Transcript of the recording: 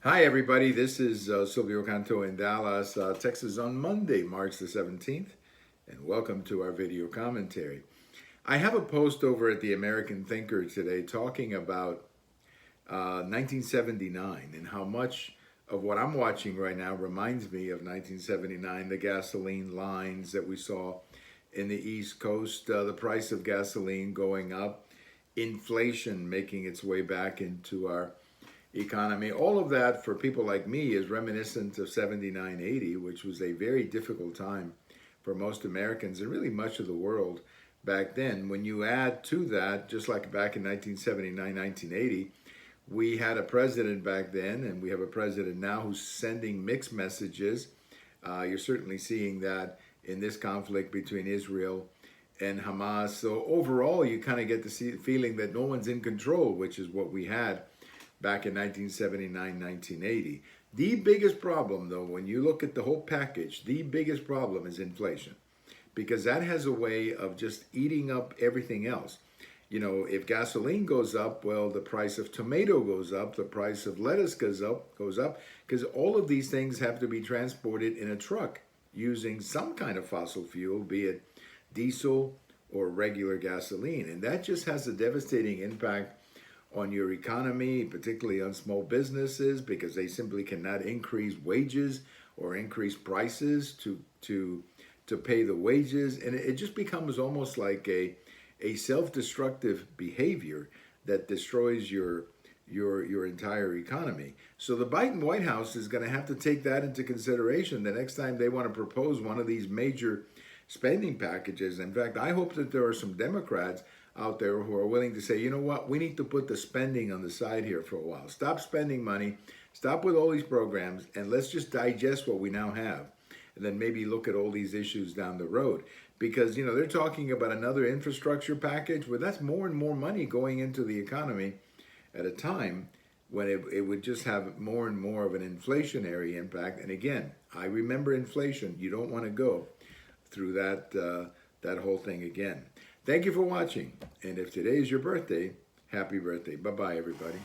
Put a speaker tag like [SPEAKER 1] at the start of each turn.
[SPEAKER 1] Hi, everybody. This is Silvio Canto in Dallas, Texas on Monday, March the 17th, and welcome to our video commentary. I have a post over at the American Thinker today talking about 1979 and how much of what I'm watching right now reminds me of 1979, the gasoline lines that we saw in the East Coast, the price of gasoline going up, inflation making its way back into our economy. All of that for people like me is reminiscent of 79, 80, which was a very difficult time for most Americans and really much of the world back then. When you add to that, just like back in 1979, 1980, we had a president back then, and we have a president now who's sending mixed messages. You're certainly seeing that in this conflict between Israel and Hamas. So overall, you kind of get the feeling that no one's in control, which is what we had back in 1979, 1980. The biggest problem, though, when you look at the whole package, the biggest problem is inflation, because that has a way of just eating up everything else. You know, if gasoline goes up, well, the price of tomato goes up, the price of lettuce goes up, because all of these things have to be transported in a truck using some kind of fossil fuel, be it diesel or regular gasoline. And that just has a devastating impact on your economy, particularly on small businesses, because they simply cannot increase wages or increase prices to pay the wages. And it just becomes almost like a self-destructive behavior that destroys your entire economy. So the Biden White House is going to have to take that into consideration the next time they want to propose one of these major spending packages. In fact, I hope that there are some Democrats out there who are willing to say, you know what, we need to put the spending on the side here for a while. Stop spending money, stop with all these programs, and let's just digest what we now have. And then maybe look at all these issues down the road. Because, you know, they're talking about another infrastructure package where that's more and more money going into the economy at a time when it would just have more and more of an inflationary impact. And again, I remember inflation. You don't want to go through that whole thing again. Thank you for watching. And if today is your birthday, happy birthday. Bye-bye, everybody.